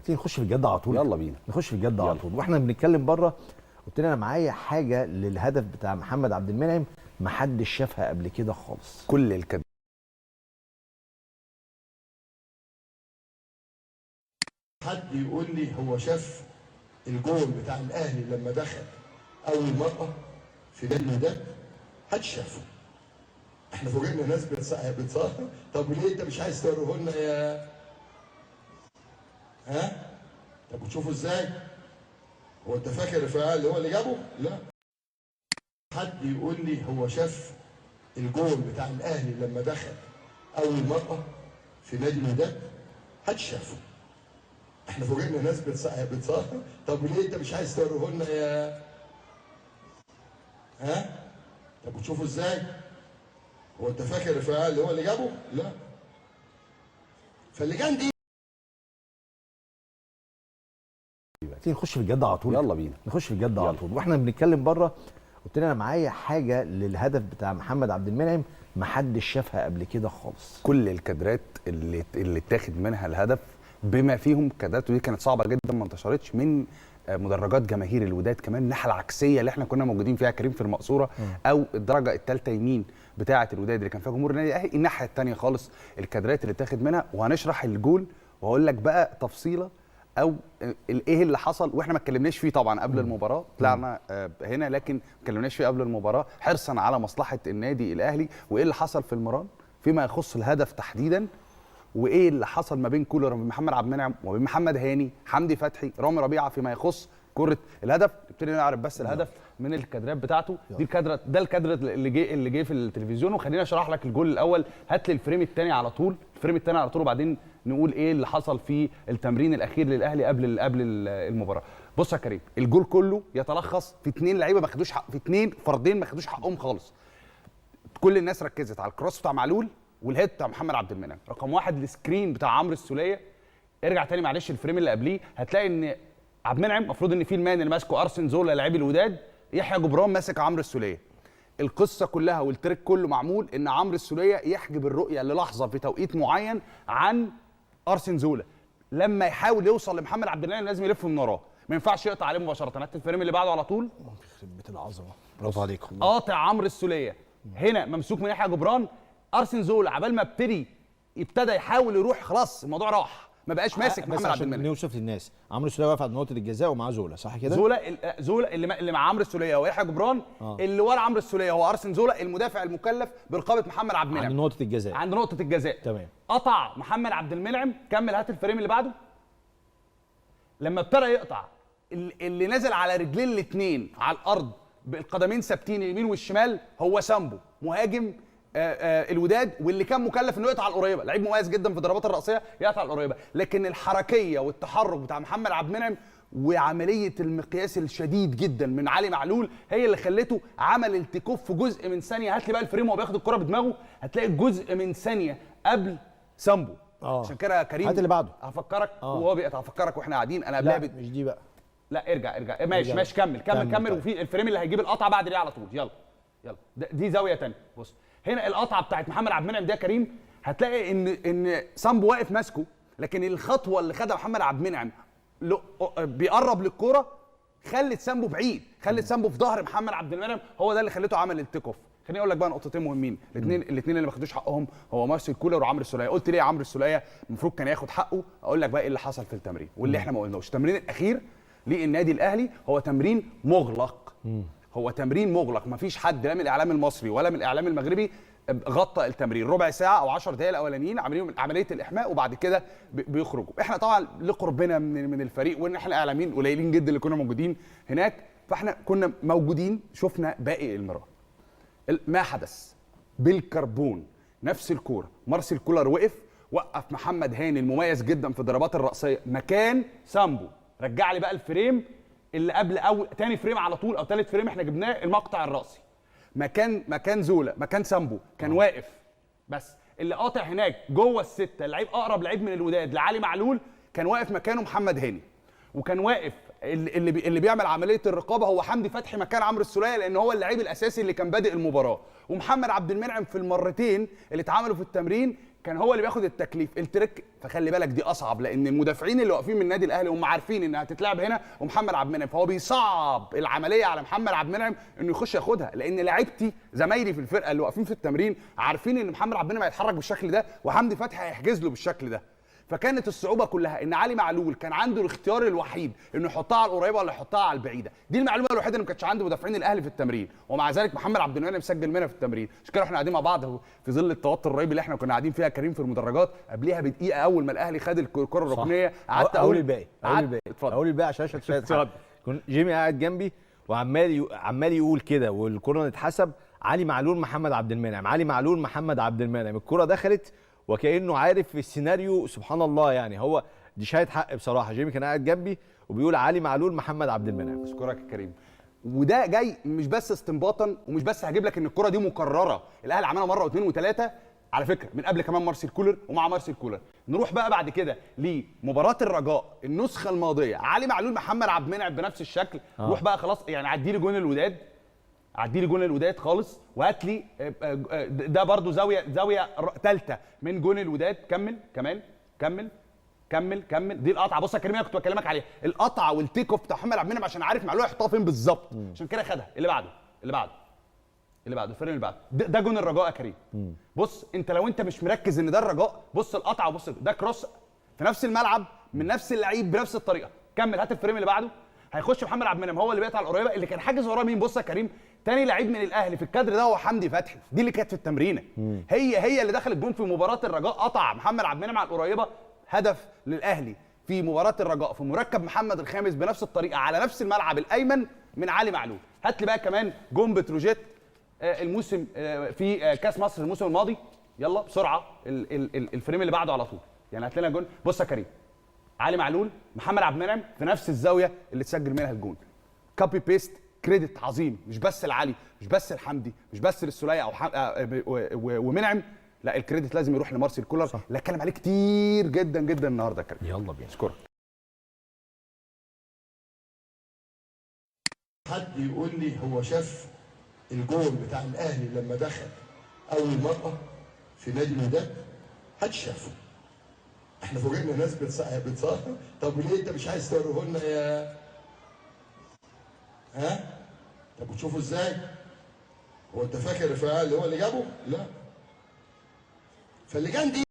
تيجي نخش في الجد على طول. يلا بينا نخش في الجد على طول. واحنا بنتكلم بره قلت لي انا معايا حاجه للهدف بتاع محمد عبد المنعم ما حدش شافها قبل كده خالص. كل الكلام. حد يقول لي هو شاف الجول بتاع الاهلي لما دخل اول مره في نادي الوداد؟ محدش شافه. احنا فوجئنا ناس بتصور. طب ليه انت مش عايز توريه لنا يا طب بتشوفه ازاي؟ هو انت فاكر الفعال اللي هو اللي جابه؟ لا. حد يقول لي هو شاف الجول بتاع الاهلي لما دخل اول مره في نادي الوداد؟ محدش شافه. احنا فوجئنا ناس بتصور. طب ليه انت مش عايز توريه لنا يا طب بتشوفه ازاي؟ هو انت فاكر الفعال اللي هو اللي جابه؟ لا. فاللجان دي تيجي نخش في الجد على طول. يلا بينا نخش في الجد على طول. واحنا بنتكلم بره قلت لي انا معايا حاجه للهدف بتاع محمد عبد المنعم ما حدش شافها قبل كده خالص. كل الكادرات اللي اتاخد منها الهدف بما فيهم كادرات، ودي كانت صعبه جدا ما انتشرتش من مدرجات جماهير الوداد، كمان الناحيه العكسيه اللي احنا كنا موجودين فيها كريم في المقصوره او الدرجه الثالثه يمين بتاعه الوداد اللي كان فيها جمهور النادي الاهلي، الناحيه الثانيه خالص الكادرات اللي اتاخد منها. وهنشرح الجول وهقول لك بقى تفصيله او ايه اللي حصل، واحنا ما اتكلمناش فيه طبعا قبل المباراه، طلعنا هنا لكن ما اتكلمناش فيه قبل المباراه حرصا على مصلحه النادي الاهلي، وايه اللي حصل في المران فيما يخص الهدف تحديدا، وايه اللي حصل ما بين كولر وبين محمد عبد المنعم وبين محمد هاني، حمدي فتحي، رامي ربيعه فيما يخص كره الهدف. نبتدي نعرف بس الهدف من الكادرات بتاعته. دي الكادر، ده الكادر اللي جه في التلفزيون. وخليني اشرح لك الجول الاول. هات لي الفريم الثاني على طول، الفريم الثاني على طول، وبعدين نقول ايه اللي حصل في التمرين الاخير للاهلي قبل المباراه. بص يا كريم، الجول كله يتلخص في اثنين لعيبه ما خدوش حق، في اثنين فردين ما خدوش حقهم خالص. كل الناس ركزت على الكروس بتاع معلول والهيد بتاع محمد عبد المنعم. رقم واحد السكرين بتاع عمرو السوليه. ارجع تاني معلش الفريم اللي قبليه، هتلاقي ان عبد المنعم المفروض ان في المان اللي ماسكه ارسن زولا لاعب الوداد، يحيى جبران ماسك عمرو السوليه. القصه كلها والتريك كله معمول ان عمرو السوليه يحجب الرؤيه للحظه في توقيت معين عن ارسن زولا. لما يحاول يوصل لمحمد عبد المنعم لازم يلف من وراه، ما ينفعش يقطع عليه مباشره. هات الفريم اللي بعده على طول. يخرب بيت العظمه، برافو عليكم. قاطع عمرو السوليه هنا ممسوك من يحيى جبران. ارسن زولا عبال ما ابتدى يحاول يروح، خلاص الموضوع راح، ما بقاش ماسك محمد عبد المنعم. نوصف للناس، عمرو السوليه واقف عند نقطه الجزاء ومعاه زولا، صح كده؟ زولا اللي مع عمرو السوليه ويحيى جبران. اللي ورا عمرو السوليه هو ارسن زولا المدافع المكلف برقابه محمد عبد المنعم عند نقطه الجزاء. عند نقطه الجزاء تمام. قطع محمد عبد المنعم. كمل، هات الفريم اللي بعده. لما ابتدى يقطع، اللي نزل على رجلين الاثنين على الارض بالقدمين ثابتين اليمين والشمال هو سامبو مهاجم الوداد، واللي كان مكلف انه يقطع على القريبه. لعيب مميز جدا في الضربات الراسيه، يقطع على القريبه. لكن الحركيه والتحرك بتاع محمد عبد المنعم وعمليه المقياس الشديد جدا من علي معلول هي اللي خلته عمل التكوف في جزء من ثانيه. هات لي بقى الفريم وهو بياخد الكره بدماغه، هتلاقي جزء من ثانيه قبل سامبو. عشان كده يا كريم هات اللي بعده. هفكرك وهو بيقطع، هفكرك واحنا قاعدين انا لا قبلها مش دي بقى. لا ارجع ماشي كمل. طيب. وفي الفريم اللي هيجيب القطعه بعد دي على طول. يلا دي زاويه ثانيه. بص هنا القطعه بتاعت محمد عبد المنعم ده يا كريم، هتلاقي ان سامبو واقف ماسكه، لكن الخطوه اللي خدها محمد عبد المنعم بيقرب للكوره خلت سامبو بعيد، خلت سامبو في ظهر محمد عبد المنعم، هو ده اللي خليته عمل التيك اوف. خليني اقول لك بقى نقطتين مهمين. الاثنين اللي ما خدوش حقهم هو مارسيل كولر وعمرو السوليه. قلت ليه عمرو السوليه المفروض كان ياخد حقه؟ اقول لك بقى ايه اللي حصل في التمرين واللي احنا ما قلناهوش. التمرين الاخير للنادي الاهلي هو تمرين مغلق. هو تمرين مغلق، مفيش حد لا من الاعلام المصري ولا من الاعلام المغربي غطى التمرين. ربع ساعه او 10 دقائق الاولانيين عاملين عمليه الاحماء وبعد كده بيخرجوا. احنا طبعا لقربنا من الفريق وان احنا اعلاميين قليلين جدا اللي كنا موجودين هناك، فاحنا كنا موجودين شفنا باقي المران. ما حدث بالكربون نفس الكوره. مارسيل كولر وقف محمد هاني المميز جدا في الضربات الرأسيه مكان سامبو. رجع لي بقى الفريم اللي قبل تاني فريم على طول او ثالث فريم احنا جبناه، المقطع الرأسي مكان زولا، مكان سامبو كان واقف. بس اللي قاطع هناك جوه السته اللعيب اقرب لعيب من الوداد لعلي معلول كان واقف مكانه محمد هاني، وكان واقف اللي بيعمل عمليه الرقابه هو حمدي فتحي مكان عمرو السوليه، لان هو اللعيب الاساسي اللي كان بادئ المباراه. ومحمد عبد المنعم في المرتين اللي اتعملوا في التمرين كان هو اللي بياخد التكليف التريك. فخلي بالك دي اصعب، لان المدافعين اللي واقفين من النادي الاهلي هم عارفين انها هتتلعب هنا ومحمد عبد المنعم، فهو بيصعب العمليه على محمد عبد المنعم انه يخش ياخدها، لان لعيبتي زمايلي في الفرقه اللي واقفين في التمرين عارفين ان محمد عبد المنعم هيتحرك بالشكل ده وحمدي فتحي هيحجز له بالشكل ده. فكانت الصعوبه كلها ان علي معلول كان عنده الاختيار الوحيد انه يحطها على القريبه ولا يحطها على البعيده. دي المعلومه الوحيده اللي ما كانتش عند مدافعين الاهلي في التمرين، ومع ذلك محمد عبد المنعم سجل منها في التمرين. عشان كده احنا قاعدين مع بعض في ظل التوتر الرهيب اللي احنا كنا قاعدين فيها كريم في المدرجات قبليها بدقيقه اول ما الاهلي خد الكره الركنيه. قعدت اقول الباقي اتفضل اقول الباقي عشان اتفضل. كنت جيمي قاعد جنبي وعمال يقول كده، والكره اتحسب علي معلول محمد عبد المنعم، علي معلول محمد عبد المنعم، الكره دخلت وكانه عارف السيناريو. سبحان الله، يعني هو دي شاهد حق بصراحه. جيمي كان قاعد جنبي وبيقول علي معلول محمد عبد المنعم. اشكرك يا كريم. وده جاي مش بس استنباطا، ومش بس هجيب لك ان الكره دي مكرره، الاهلي عملها مره واثنين وثلاثه على فكره من قبل كمان مارسيل كولر ومع مارسيل كولر. نروح بقى بعد كده لمباراه الرجاء النسخه الماضيه، علي معلول محمد عبد المنعم بنفس الشكل. روح بقى خلاص يعني عدي لي جون الوداد، عدي لي جون الوداد خالص، وهات لي ده برده زاويه ثالثه من جون الوداد. كمل كمان، كمل. دي القطعه، بص يا كريم انا كنت بكلمك عليها، القطعه والتيك اوف بتاع محمد عبد المنعم عشان عارف معلول هيحطها فين بالظبط، عشان كده خدها. اللي بعده الفريم اللي بعده ده جون الرجاء يا كريم. بص انت لو انت مش مركز ان ده الرجاء، بص القطعه وبص ده كروس في نفس الملعب من نفس اللعيب بنفس الطريقه. كمل، هات الفريم اللي بعده. هيخش محمد عبد المنعم هو اللي بيقطع القريبه، اللي كان حاجز وراه مين؟ بص يا كريم، تاني لعيب من الاهلي في الكادر ده هو حمدي فتحي. دي اللي كانت في التمرينه، هي اللي دخلت جون في مباراه الرجاء، قطع محمد عبد المنعم على القريبه. هدف للاهلي في مباراه الرجاء في مركب محمد الخامس بنفس الطريقه على نفس الملعب الايمن من علي معلول. هات لي بقى كمان جون بتروجيت الموسم في كاس مصر الموسم الماضي. يلا بسرعه الفريم اللي بعده على طول، يعني هات لنا جون. بص يا كريم، علي معلول محمد عبد المنعم في نفس الزاويه اللي اتسجل منها الجون. كوبي بيست، كريدت عظيم، مش بس لعلي، مش بس لحمدي، مش بس للسوليه او ومنعم، لا الكريدت لازم يروح لمارسيل كولر اللي اتكلم عليه كتير جدا جدا النهارده. كريم يلا بينا. اشكرك. حد يقول لي هو شاف الجول بتاع الاهلي لما دخل اول مره في نادي الوداد؟ حد شافه؟ احنا فوجئنا ناس بتصور. طب وليه انت مش عايز توريه لنا يا طب بتشوفه ازاي؟ هو انت فاكر الرفاعي اللي هو اللي جابه؟ لا. فاللجان دي